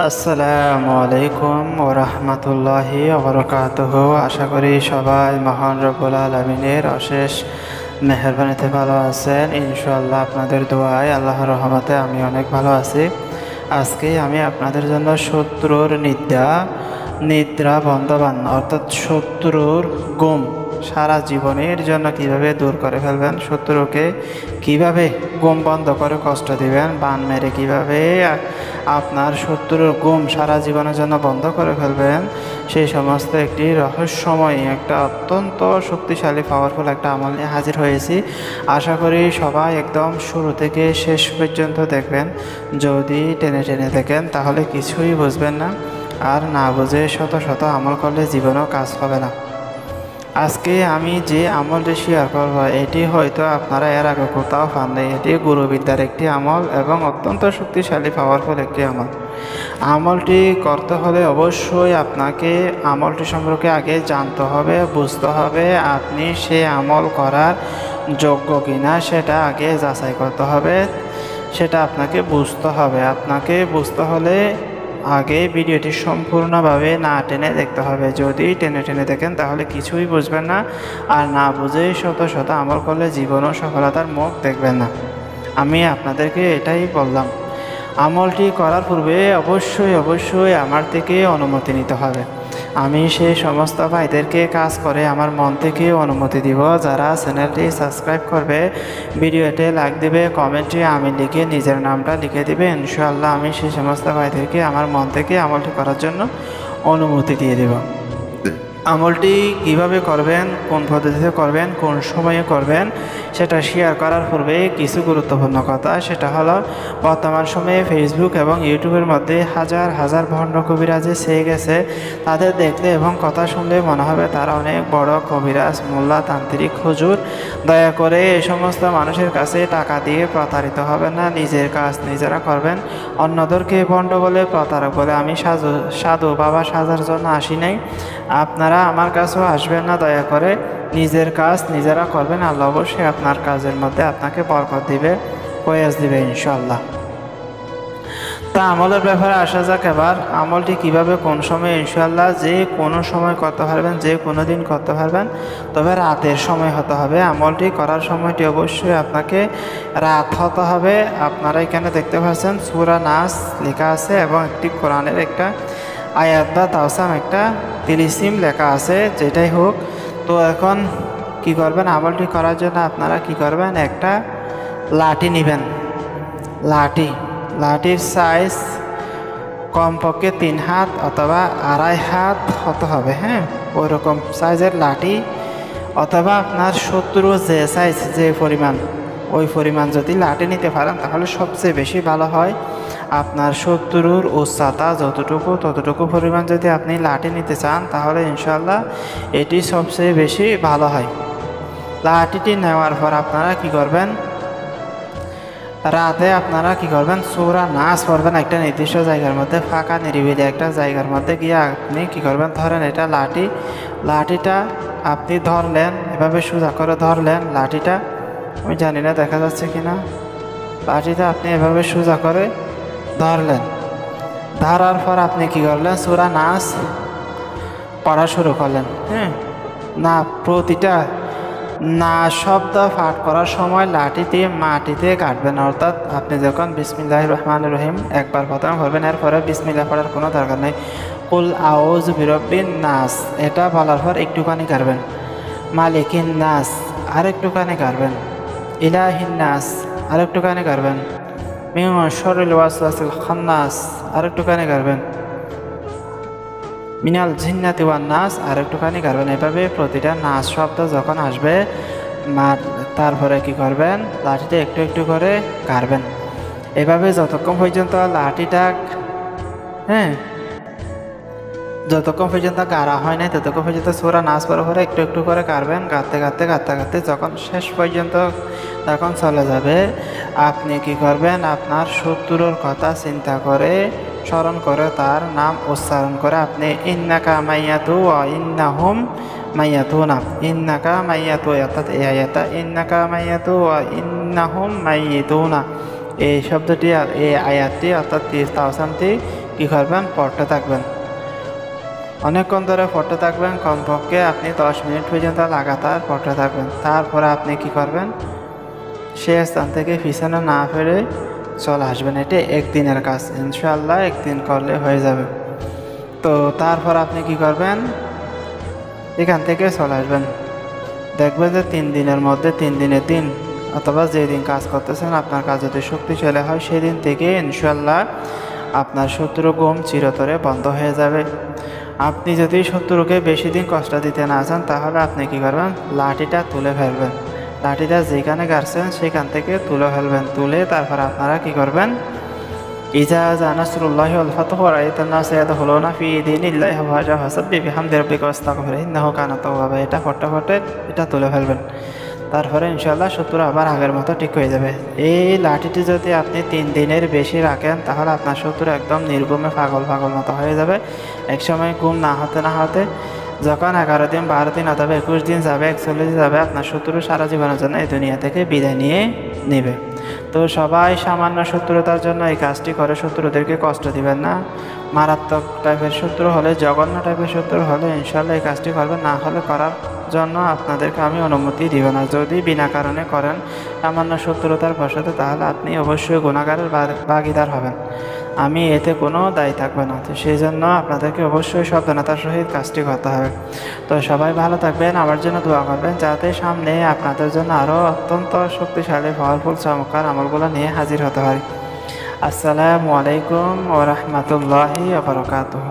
আসসালামু আলাইকুম ওয়া রাহমাতুল্লাহি ওয়া বারাকাতুহু। আশা করি সবাই মহান রব্বুল আলামিনের অশেষ মেহেরবানিতে ভালো আছেন। ইনশাআল্লাহ আপনাদের দোয়ায় আল্লাহর রহমতে আমি অনেক ভালো আছি। আজকে আমি আপনাদের জন্য শত্রুর নিদ্রা বন্ধবান অর্থাৎ শত্রুর ঘুম সারা জীবনের জন্য কিভাবে দূর করে ফেলবেন, শত্রুকে কিভাবে ঘুম বন্ধ করে কষ্ট দিবেন, বান মেরে কিভাবে আপনার শত্রুর ঘুম সারা জীবনের জন্য বন্ধ করে ফেলবেন, সেই সমস্ত একটি রহস্যময় একটা অত্যন্ত শক্তিশালী পাওয়ারফুল একটা আমল নিয়ে হাজির হয়েছি। আশা করি সবাই একদম শুরু থেকে শেষ পর্যন্ত দেখবেন। যদি টেনে টেনে দেখেন তাহলে কিছুই বুঝবেন না, আর না বুঝে শত শত আমল করলে জীবনেও কাজ হবে না। আজকে আমি যে আমলটি শেয়ার করব এটি হয়তো আপনারা এর আগে কোথাও পাননি। এটি গুরুবিদ্যার একটি আমল এবং অত্যন্ত শক্তিশালী পাওয়ারফুল একটি আমল। আমলটি করতে হলে অবশ্যই আপনাকে আমলটি সম্পর্কে আগে জানতে হবে, বুঝতে হবে। আপনি সে আমল করার যোগ্য কিনা সেটা আগে যাচাই করতে হবে, সেটা আপনাকে বুঝতে হবে। আপনাকে বুঝতে হলে আগে ভিডিওটি সম্পূর্ণভাবে না টেনে দেখতে হবে। যদি টেনে টেনে দেখেন তাহলে কিছুই বুঝবেন না, আর না বুঝে শত শত আমল করলে জীবন ও সফলতার মুখ দেখবেন না। আমি আপনাদেরকে এটাই বললাম। আমলটি করার পূর্বে অবশ্যই আমার থেকে অনুমতি নিতে হবে। আমি সেই সমস্ত ভাইদেরকে কাজ করে আমার মন থেকে অনুমতি দিব। যারা চ্যানেলটি সাবস্ক্রাইব করবে, ভিডিওতে লাইক দেবে, কমেন্টে আমি লিখে নিজের নামটা লিখে দিবে, ইনশাআল্লাহ আমি সেই সমস্ত ভাইদেরকে আমার মন থেকে আমলটি করার জন্য অনুমতি দিয়ে দেব। আমলটি কিভাবে করবেন, কোন পদ্ধতিতে করবেন, কোন সময়ে করবেন সেটা শেয়ার করার পূর্বে কিছু গুরুত্বপূর্ণ কথা। সেটা হলো, বর্তমান সময়ে ফেসবুক এবং ইউটিউবের মধ্যে হাজার হাজার ভণ্ড কবিরাজে ছেয়ে গেছে। তাদের দেখলে এবং কথা শুনলে মনে হবে তারা অনেক বড় কবিরাজ, মোল্লা, তান্ত্রিক, হুজুর। দয়া করে এই সমস্ত মানুষের কাছে টাকা দিয়ে প্রতারিত হবেন না। নিজের কাজ নিজেরা করবেন। অন্যদেরকে ভণ্ড বলে, প্রতারক বলে আমি সাধু বাবা সাজার জন্য আসি নাই। আপনারা আমার কাছেও আসবেন না। দয়া করে নিজের কাজ নিজেরা করবেন। আল্লাহ অবশ্যই আপনার কাজের মধ্যে আপনাকে বরকত দিবে, ফয়েজ দিবে ইনশাআল্লাহ। তা আমলের ব্যাপারে আসা যাক এবার। আমলটি কিভাবে, কোন সময়, ইনশাআল্লাহ যে কোনো সময় করতে পারবেন, যে কোনো দিন করতে পারবেন, তবে রাতের সময় হতে হবে। আমলটি করার সময়টি অবশ্যই আপনাকে রাত হতে হবে। আপনারা এখানে দেখতে পাচ্ছেন সূরা নাস লেখা আছে এবং একটি কোরআনের একটা আয়াত বা তাওসাম একটা তিলিসিম লেখা আছে, যেটাই হোক। তো এখন কি করবেন, আমলটি করার জন্য আপনারা কি করবেন, একটা লাঠি নেবেন। লাঠির সাইজ কমপক্ষে 3 হাত অথবা 2.5 হাত হতে হবে। হ্যাঁ, ওইরকম সাইজের লাঠি, অথবা আপনার শত্রু যে সাইজ, যে পরিমাণ, ওই পরিমাণ যদি লাঠি নিতে পারেন তাহলে সবচেয়ে বেশি ভালো হয়। আপনার শত্রুর উচ্চতা ততটুকু পরিমাণ যদি আপনি লাঠি নিতে চান তাহলে ইনশাআল্লাহ এটি সবচেয়ে বেশি ভালো হয়। লাঠিটি নেওয়ার পর আপনারা কি করবেন, রাতে আপনারা কি করবেন, সূরা নাস পড়বেন। একটা নির্দিষ্ট জায়গার মধ্যে, ফাঁকা নিরিবিলি একটা জায়গার মধ্যে গিয়ে আপনি কি করবেন, ধরেন এটা লাঠিটা আপনি ধরলেন, এভাবে সোজা করে ধরলেন লাঠিটা। আমি জানি না দেখা যাচ্ছে কিনা। লাঠিটা আপনি এভাবে সোজা করে ধরলেন। ধরার পর আপনি কি করলেন, সূরা নাস পড়া শুরু করলেন। হ্যাঁ, না প্রতিটা না শব্দ পাঠ করার সময় লাঠি দিয়ে মাটিতে কাটবেন। অর্থাৎ আপনি যখন বিসমিল্লাহির রহমানির রহিম একবার প্রথমে পড়বেন, এরপরে বিসমিল্লাহ পড়ার কোনো দরকার নেই। কুল আউযু বিরাব্বিন নাস এটা বলার পর একটুখানি কাটবেন। মালিকিন নাস আরেকটুখানি কাটবেন। ইলাহিন নাস আরেকটুখানি কাটবেন। মিন শাররিল ওয়াসওয়াসিল খান্নাস আরেকটুখানি কাটবেন। মিনাল জিন্নাতি ওয়ান নাস আরেকটুখানি কাটবেন। এভাবে প্রতিটা নাস শব্দ যখন আসবে তারপরে কি করবেন, লাঠিটা একটু একটু করে কাটবেন। এভাবে যতক্ষণ পর্যন্ত লাঠিটা যতক্ষণ পর্যন্ত গাড়া হয় না ততক্ষণ পর্যন্ত সূরা নাস পড়ার পরে একটু একটু করে কাটবেন। কাটতে যখন শেষ পর্যন্ত তখন চলে যাবে, আপনি কি করবেন, আপনার শত্রুর কথা চিন্তা করে, স্মরণ করে, তার নাম উচ্চারণ করে আপনি ইন্নাকা মাইয়াতু ওয়া ইন্নাহুম মাইয়াতুনা, ইন্নাকা মাইয়াতু, অর্থাৎ এই আয়াতটা ইন্নাকা মাইয়াতু ওয়া ইন্নাহুম মাইয়াতুনা, এই শব্দটি, এই আয়াতটি অর্থাৎ তাওসামটি কী করবেন, পড়তে থাকবেন। অনেকক্ষণ ধরে পড়তে থাকবেন, কমপক্ষে আপনি 10 মিনিট পর্যন্ত লাগাতার পড়তে থাকবেন। তারপরে আপনি কি করবেন, সে স্থান থেকে পিছনে না ফিরে চলে আসবেন। এটি একদিনের কাজ, ইনশাআল্লাহ একদিন করলে হয়ে যাবে। তো তারপর আপনি কি করবেন, এখান থেকে চলে আসবেন। দেখবেন যে 3 দিনের মধ্যে 3 দিনের দিন অথবা যেদিন কাজ করতেছেন আপনার কাজ যদি শক্তিশালী হয় সেদিন থেকে ইনশাআল্লাহ আপনার শত্রু ঘুম চিরতরে বন্ধ হয়ে যাবে। আপনি যদি শত্রুকে বেশি দিন কষ্ট দিতে না চান তাহলে আপনি কি করবেন, লাঠিটা তুলে ফেলবেন। লাঠিটা যেখানে গাড়ছেন সেখান থেকে তুলে ফেলবেন। তুলে তারপর আপনারা কি করবেন, ইজা জা নাসরুল্লাহি ওয়াল ফাতহু ওয়া রাআইতান নাসা ইয়াদখুলুনা ফি দীনিল্লাহি আফওয়াজা ফাসাব্বিহ বিহামদি রাব্বিকা ওয়াস্তাগফিরহু ইন্নাহু কানা তাওয়াবা। এটা ফটে এটা তুলে ফেলবেন। তারপরে ইনশাআল্লাহ শত্রু আবার আগের মতো ঠিক হয়ে যাবে। এই লাঠিটি যদি আপনি 3 দিনের বেশি রাখেন তাহলে আপনার শত্রু একদম নির্ঘুমে পাগল মতো হয়ে যাবে। একসময় ঘুম না হতে যখন 11 দিন 12 দিন অথবা 21 দিন যাবে, 41 যাবে, আপনার শত্রু সারা জীবনের জন্য এই দুনিয়া থেকে বিদায় নিয়ে নেবে। তো সবাই সামান্য শত্রুতার জন্য এই কাজটি করে, শত্রুদেরকে কষ্ট দিবেন না। মারাত্মক টাইপের শত্রু হলে, জঘন্য টাইপের শত্রু হলে ইনশাআল্লাহ এই কাজটি করবেন, না হলে করার জন্য আপনাদেরকে আমি অনুমতি দিব না। যদি বিনা কারণে করেন সামান্য শত্রুতার বশতে, তাহলে আপনি অবশ্যই গুনাহগারের ভাগীদার হবেন। আমি এতে কোনো দায়ী থাকবে না। তো সেই জন্য আপনাদেরকে অবশ্যই সাবধানতার সহিত কাজটি করতে হবে। তো সবাই ভালো থাকবেন, আমার জন্য দোয়া করবেন যাতে সামনে আপনাদের জন্য আরও অত্যন্ত শক্তিশালী পাওয়ারফুল চমৎকার আমলগুলো নিয়ে হাজির হতে পারি। আসসালামু আলাইকুম ওয়া রাহমাতুল্লাহি ওয়া বারাকাতুহু।